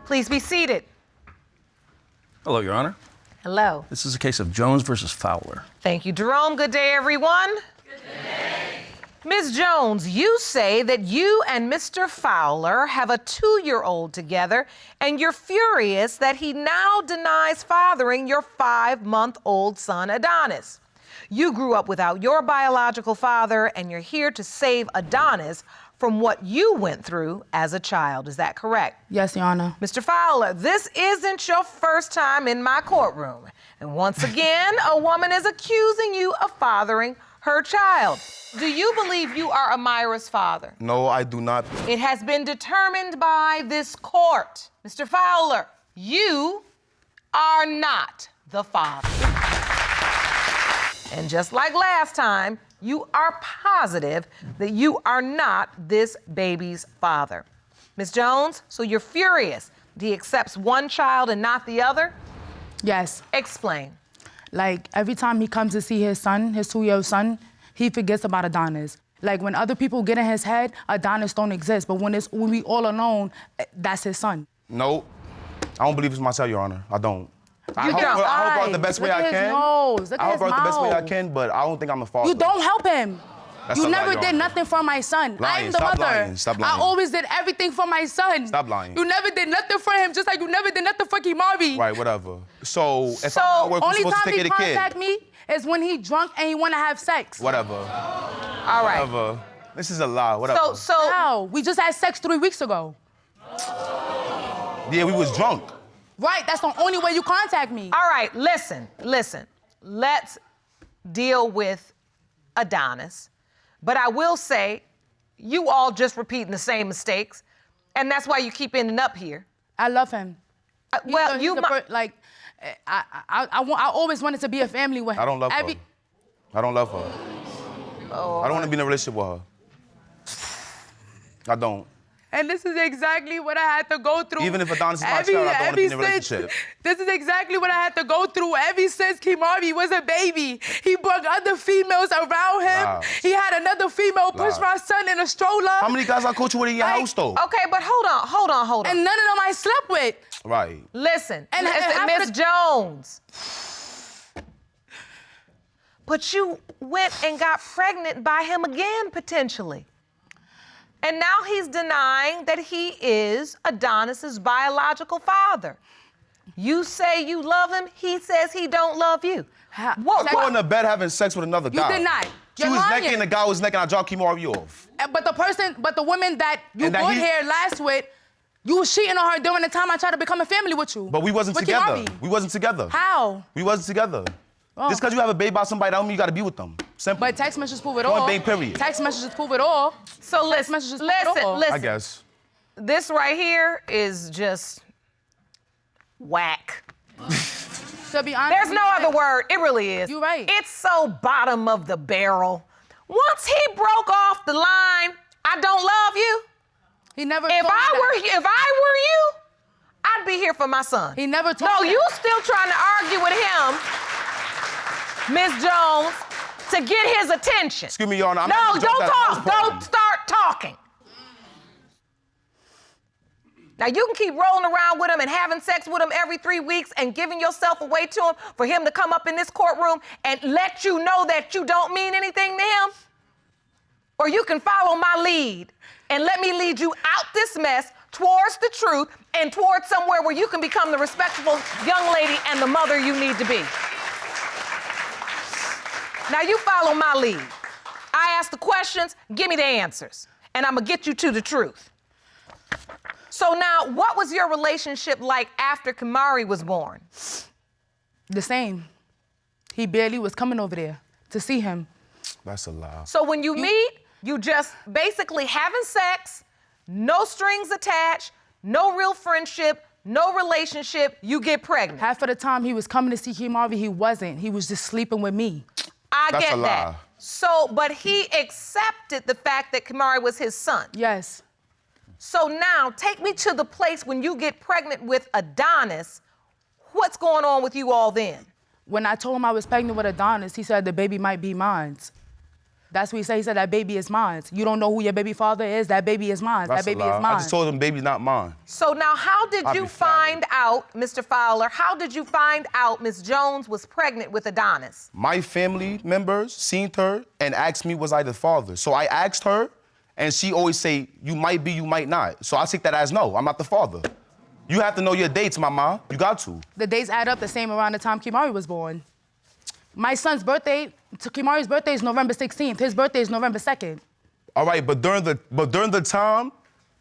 Please be seated. Hello, Your Honor. Hello. This is a case of Jones versus Fowler. Thank you, Jerome. Good day, everyone. Good day. Ms. Jones, you say that you and Mr. Fowler have a 2-year-old together, and you're furious that he now denies fathering your 5-month-old son, Adonis. You grew up without your biological father, and you're here to save Adonis from what you went through as a child. Is that correct? Yes, Your Honor. Mr. Fowler, this isn't your first time in my courtroom. And once again, a woman is accusing you of fathering her child. Do you believe you are Amira's father? No, I do not. It has been determined by this court. Mr. Fowler, you are not the father. And just like last time, you are positive that you are not this baby's father. Ms. Jones, so you're furious that he accepts one child and not the other? Yes. Explain. Like, every time he comes to see his son, his 2-year-old son, he forgets about Adonis. Like, when other people get in his head, Adonis don't exist. But when we all alone, that's his son. No, I don't believe it's my child, Your Honor. I don't. I hope out the best way I can. Look I hope out the best way I can, but I don't think I'm a father. You don't help him. That's you a lie, never Your did Honor. nothing for my son. Lying. I'm the Stop mother. lying. Stop lying. I always did everything for my son. Stop lying. You never did nothing for him, just like you never did nothing for Kimari. Right, whatever. So, if So, I'm at work, who's Only supposed to time take he care of the kid? contact me is when he drunk and he want to have sex. Whatever. All right. Whatever. This is a lie. Whatever. So, How? We just had sex 3 weeks ago. Yeah, we was drunk. Right, that's the only way you contact me. all right, listen. Let's deal with Adonis. But I will say, you all just repeating the same mistakes, and that's why you keep ending up here. I love him. Well, He's you the might. I always wanted to be a family with him. I don't love her. I don't love her. Oh. I don't want to be in a relationship with her. I don't. And this is exactly what I had to go through. Even if Adonis is my child, I don't want to be in a relationship. This is exactly what I had to go through ever since Kimari was a baby. He brought other females around him. Wow. He had another female push Wow. my son in a stroller. How many guys I coach you with in your house, though? Okay, but hold on. And none of them I slept with. Right. Listen, And Miss Jones. But you went and got pregnant by him again, potentially. And now he's denying that he is Adonis's biological father. You say you love him, he says he don't love you. I'm going to bed having sex with another You guy. did not. She You're was lying. necking, the guy was necking, I dropped Kimari off. But the woman that you And that brought he- here last with, you was cheating on her during the time I tried to become a family with you. But we wasn't With together. Kimari. We wasn't together. How? We wasn't together. Oh. Just because you have a baby by somebody, that don't mean you got to be with them. Simple. But text messages prove it Point all. blank, period. Text messages prove it all. So Text messages prove it all. listen. I guess. This right here is just whack. To be honest, There's no other word. It really is. You're right. It's so bottom of the barrel. Once he broke off the line, I don't love you. He never. If told me that. I were you, I'd be here for my son. He never told No, me you that. still trying to argue with him, Miss Jones, to get his attention. Excuse me, Your Honor. I'm No, not the judge don't at talk. postpartum. Don't start talking. Now, you can keep rolling around with him and having sex with him every 3 weeks and giving yourself away to him for him to come up in this courtroom and let you know that you don't mean anything to him. Or you can follow my lead and let me lead you out this mess towards the truth and towards somewhere where you can become the respectable young lady and the mother you need to be. Now, you follow my lead. I ask the questions, give me the answers, and I'm gonna get you to the truth. So now, what was your relationship like after Kimari was born? The same. He barely was coming over there to see him. That's a lie. So when you meet, you just basically having sex, no strings attached, no real friendship, no relationship, you get pregnant. Half of the time he was coming to see Kimari, he wasn't. He was just sleeping with me. I That's get a lie. that. So, but he accepted the fact that Kimari was his son. Yes. So now, take me to the place when you get pregnant with Adonis. What's going on with you all then? When I told him I was pregnant with Adonis, he said the baby might be mine. That's what he said. He said that baby is mine. You don't know who your baby father is? That baby is mine. That's that baby a lie. is mine. I just told him baby's not mine. So now how did I'd you be find out, Mr. Fowler, how did you find out Ms. Jones was pregnant with Adonis? My family members seen her and asked me was I the father. So I asked her, and she always say, you might be, you might not. So I take that as no, I'm not the father. You have to know your dates, mama. You got to. The dates add up the same around the time Kimari was born. My son's birthday, Kimari's birthday is November 16th. His birthday is November 2nd. All right, but during the time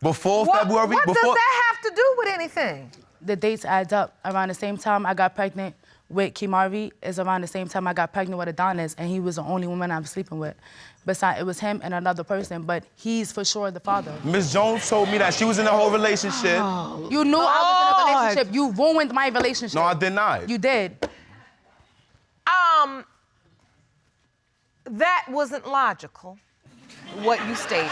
before February, what does that have to do with anything? The dates add up. Around the same time I got pregnant with Kimari is around the same time I got pregnant with Adonis, and he was the only woman I was sleeping with. Besides, it was him and another person, but he's for sure the father. Ms. Jones told me that she was in a whole relationship. You knew I was in a relationship. You ruined my relationship. No, I did not. You did. That wasn't logical, what you stated.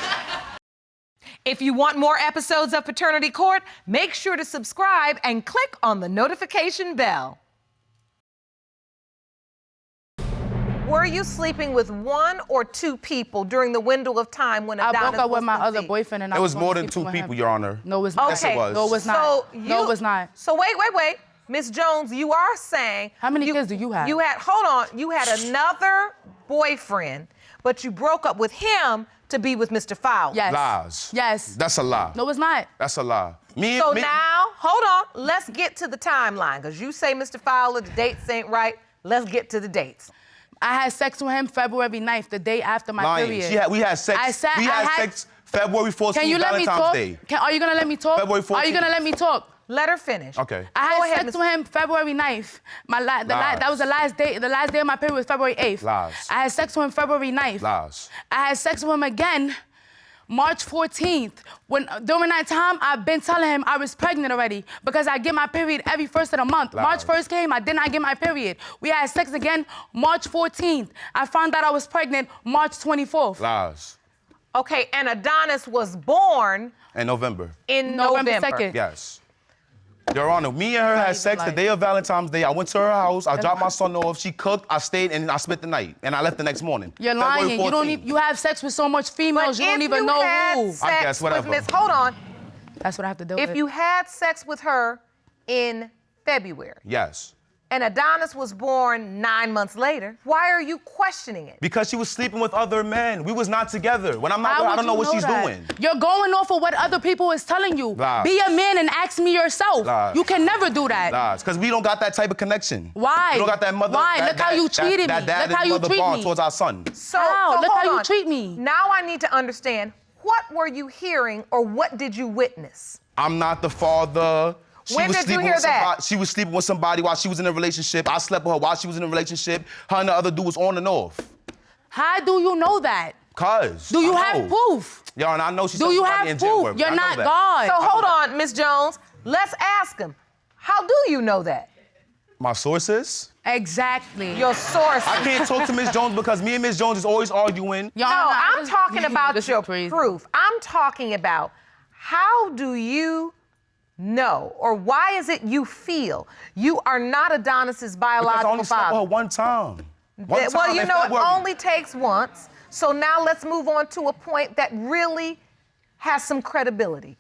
If you want more episodes of Paternity Court, make sure to subscribe and click on the notification bell. Were you sleeping with one or two people during the window of time when Adonis I broke up with my was other conceived? boyfriend, and It I was going more to than sleep 2 with people, him. Your Honor. No, it was not. Yes, it was. No, it was not. So No, it was not. So wait. Ms. Jones, you are saying... How many kids do you have? Hold on. You had another boyfriend, but you broke up with him to be with Mr. Fowler. Yes. Lies. Yes. That's a lie. No, it's not. That's a lie. So now, hold on. Let's get to the timeline, because you say, Mr. Fowler, the dates ain't right. Let's get to the dates. I had sex with him February 9th, the day after my Lying. period. We had sex. We had sex February 14th, Can you let me Valentine's talk? Day. Are you gonna let me talk? February 14th. Are you gonna let me talk? Let her finish. Okay. I Go had ahead, sex with him February 9th. That was the last day. The last day of my period was February 8th. Lies. I had sex with him February 9th. Lies. I had sex with him again March 14th. During that time, I've been telling him I was pregnant already because I get my period every first of the month. Lies. March 1st came, I did not get my period. We had sex again March 14th. I found out I was pregnant March 24th. Lies. Okay, and Adonis was born In November. in November November. 2nd. Yes. Your Honor, me and her had sex the day of Valentine's Day. I went to her house. I dropped my son off. She cooked. I stayed, and I spent the night. And I left the next morning. You're February lying. You don't 14th. even, you have sex with so much females, But you don't if even you know had who. sex I guess, whatever. with hold on. That's what I have to do with. If you had sex with her in February Yes. and Adonis was born 9 months later, why are you questioning it? Because she was sleeping with other men. We was not together. When I'm not How with her, I would don't know you what she's that? doing. You're going off of what other people is telling you. Lies. Be a man and ask me yourself. Lies. You can never do that. Lies. Because we don't got that type of connection. Why? We don't got that mother. Why? That, Look how you treated that me. dad Look how and you mother treat bond me. towards our son. So, How? so Look hold how you on. treat me. Now I need to understand, what were you hearing or what did you witness? I'm not the father. When did you sleeping hear with that? somebody, she was sleeping with somebody while she was in a relationship. I slept with her while she was in a relationship. Her and the other dude was on and off. How do you know that? Cuz. Do you I have know. proof? Yo, and I know she's Do you somebody have in jail. proof? You're I know not that. God. So hold on, Ms. Jones. Let's ask him. How do you know that? My sources? Exactly. Your sources. I can't talk to Ms. Jones because me and Ms. Jones is always arguing. Your No, Honor, I'm talking about this is your crazy. proof. I'm talking about how do you know, or why is it you feel you are not Adonis's Because I biological only slept with her father? one time. Well, you in know, it February. only takes once. So now let's move on to a point that really has some credibility.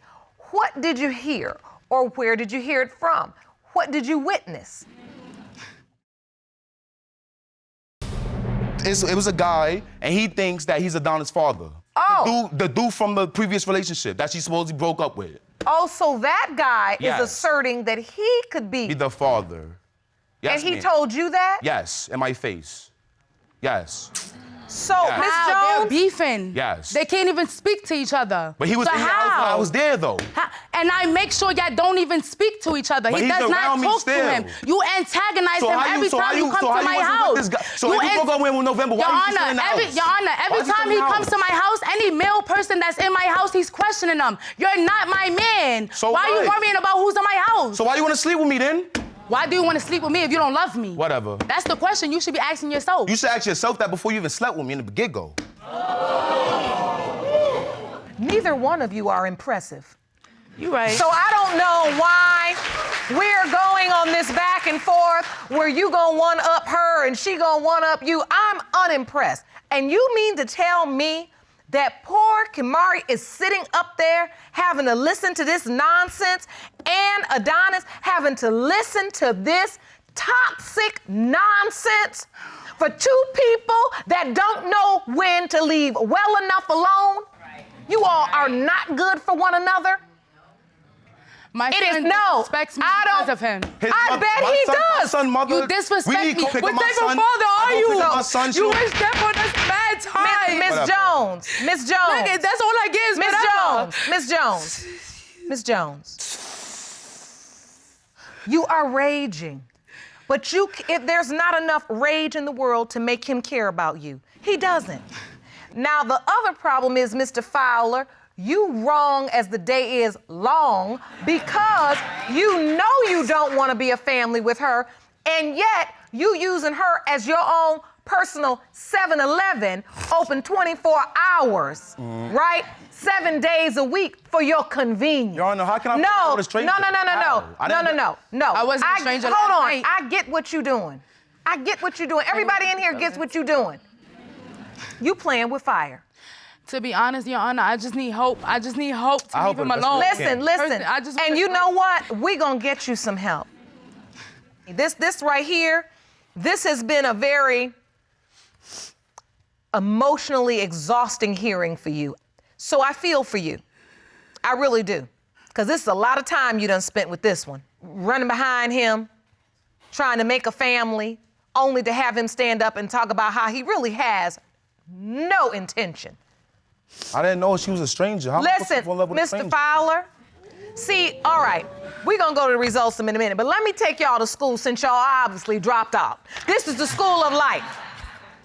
What did you hear, or where did you hear it from? What did you witness? It was a guy, and he thinks that he's Adonis' father. Oh. The dude from the previous relationship that she supposedly broke up with. Oh, so that guy Yes. is asserting that he could be. Be the father. Yes, And he ma'am. told you that? Yes, in my face. Yes. So, Yes. Ms. How? They're Jones, beefing. Yes. They can't even speak to each other. But he was so in the house how? when I was there, though. And I make sure y'all don't even speak to each other. But He he's does not around me talk still. to him. You antagonize him every time you come to my wasn't house. with this guy? So if you broke up with him in November, Your why you still Honor, in the house? Your Honor, every Why is he time still he in the comes house? to my house, any male person that's in my house, he's questioning them. You're not my man. So why are you what? worrying about who's in my house? So why you want to sleep with me then? Why do you want to sleep with me if you don't love me? Whatever. That's the question you should be asking yourself. You should ask yourself that before you even slept with me in the get-go. neither one of you are impressive. You right. So I don't know why we're going going on this back and forth where you gonna one-up her and she gonna one-up you. I'm unimpressed. And you mean to tell me that poor Kimari is sitting up there having to listen to this nonsense and Adonis having to listen to this toxic nonsense for two people that don't know when to leave well enough alone? You all are not good for one another. My It son is no. disrespects me I because don't- of him. I bet he does. My son, mother, You disrespect we need me. to pick What up my type son. of father I are go you? pick up my son, You too. wish that for this bad time. Miss Whatever. Jones, Miss Jones. Look, that's all I get is Miss whatever. Jones, Miss Jones, Miss Jones. You are raging, but if there's not enough rage in the world to make him care about you. He doesn't. Now, the other problem is, Mr. Fowler, you wrong as the day is long because you know you don't want to be a family with her, and yet you using her as your own personal 7-Eleven, open 24 hours, right? 7 days a week for your convenience. Your Honor, how can I No, fuck with a stranger? no. How? No. I wasn't a stranger Hold last on, night. I get what you're doing. I get what you're doing. Everybody in here gets what you're doing. You playing with fire. To be honest, Your Honor, I just need hope. I just need hope to I leave hope him it- alone. Listen. I just And you know what? We gonna get you some help. This right here, this has been a very emotionally exhausting hearing for you. So I feel for you. I really do. Because this is a lot of time you done spent with this one. Running behind him, trying to make a family, only to have him stand up and talk about how he really has no intention. I didn't know she was a stranger. How am I supposed to Listen, fall in love with a Mr. stranger? Fowler, see, all right, we're gonna go to the results in a minute, but let me take y'all to school since y'all obviously dropped out. This is the school of life.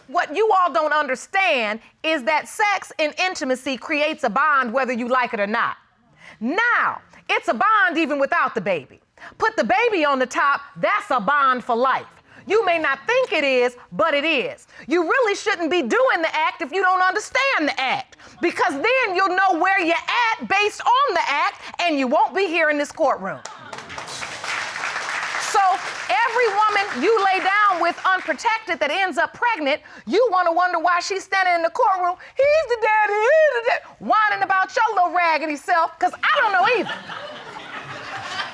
What you all don't understand is that sex and intimacy creates a bond whether you like it or not. Now, it's a bond even without the baby. Put the baby on the top, that's a bond for life. You may not think it is, but it is. You really shouldn't be doing the act if you don't understand the act, because then you'll know where you're at based on the act, and you won't be here in this courtroom. So every woman you lay down with unprotected that ends up pregnant, you want to wonder why she's standing in the courtroom. He's the daddy, whining about your little raggedy self, because I don't know either.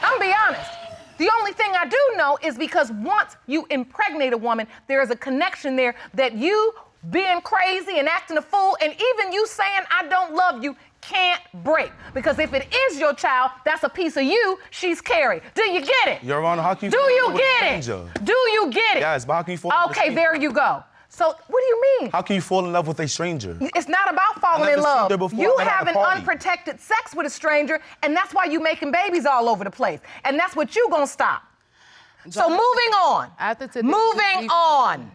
I'm gonna be honest. The only thing I do know is because once you impregnate a woman, there is a connection there that you being crazy and acting a fool, and even you saying I don't love you, can't break. Because if it is your child, that's a piece of you she's carried. Do you get it? Your Honor, how can you Do fall in you love with a get it? stranger? Do you get it? Yes, but how can you fall in love with a Okay, stranger? there you go. So what do you mean? How can you fall in love with a stranger? It's not about falling never in seen love. her before. You I met her at a having party. unprotected sex with a stranger, and that's why you making babies all over the place. And that's what you gonna stop. So moving on. After today, Moving please- on.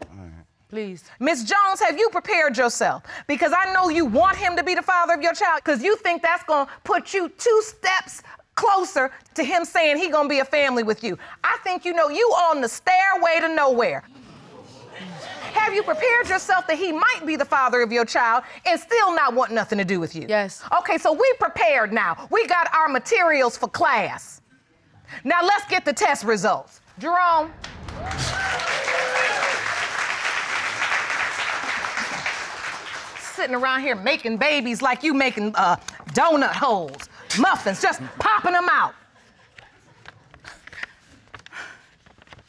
Please. Ms. Jones, have you prepared yourself? Because I know you want him to be the father of your child, because you think that's gonna put you 2 steps closer to him saying he gonna be a family with you. I think you know you on the stairway to nowhere. Have you prepared yourself that he might be the father of your child and still not want nothing to do with you? Yes. Okay, so we prepared now. We got our materials for class. Now let's get the test results. Jerome. Sitting around here making babies like you making donut holes, muffins, just popping them out.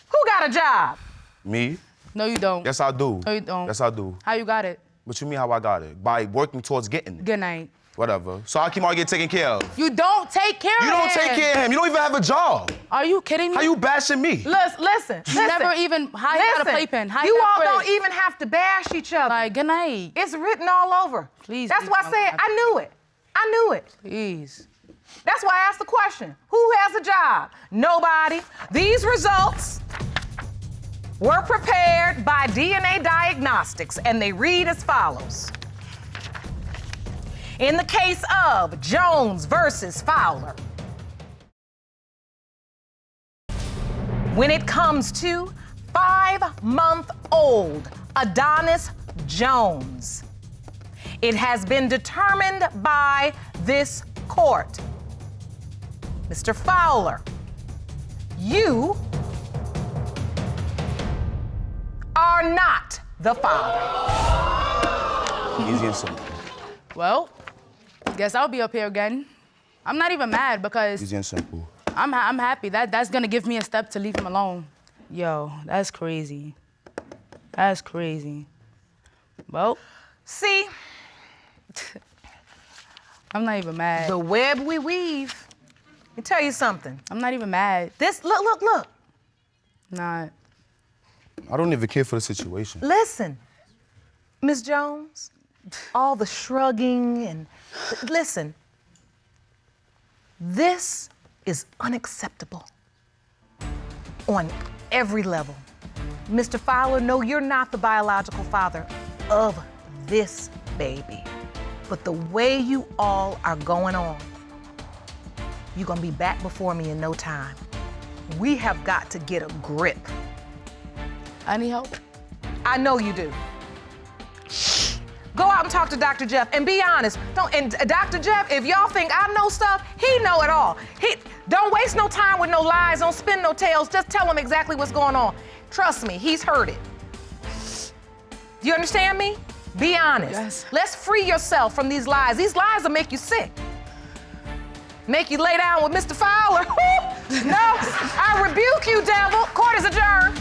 Who got a job? Me? No, you don't. Yes, I do. No, you don't. Yes, I do. How you got it? What you mean how I got it? By working towards getting it. Good night. Whatever. So I keep on getting taken care of. You don't take care of You him. don't take care of him. You don't even have a job. Are you kidding me? How you bashing me? Listen. Never even. How you got a playpen? How you got all bread? don't even have to bash each other. Like, good night. It's written all over. Please, That's please why I don't said have I knew it. I knew it. Please. That's why I asked the question. Who has a job? Nobody. These results were prepared by DNA Diagnostics, and they read as follows. In the case of Jones versus Fowler, when it comes to 5-month-old Adonis Jones, it has been determined by this court, Mr. Fowler, You are not the father. Easy and simple. Well, guess I'll be up here again. I'm not even mad because Easy and simple. I'm happy. That's gonna give me a step to leave him alone. Yo, that's crazy. That's crazy. Well, See, I'm not even mad. the web we weave. Let me tell you something. I'm not even mad. This, look. Not. I don't even care for the situation. Listen, Miss Jones, all the shrugging and listen, this is unacceptable on every level. Mr. Fowler, no, you're not the biological father of this baby. But the way you all are going on, you're gonna be back before me in no time. We have got to get a grip. I need help. I know you do. Go out and talk to Dr. Jeff and be honest. And Dr. Jeff, if y'all think I know stuff, he know it all. Don't waste no time with no lies, don't spin no tales, just tell him exactly what's going on. Trust me, he's heard it. Do you understand me? Be honest. Yes. Let's free yourself from these lies. These lies will make you sick. Make you lay down with Mr. Fowler. No, I rebuke you, devil. Court is adjourned.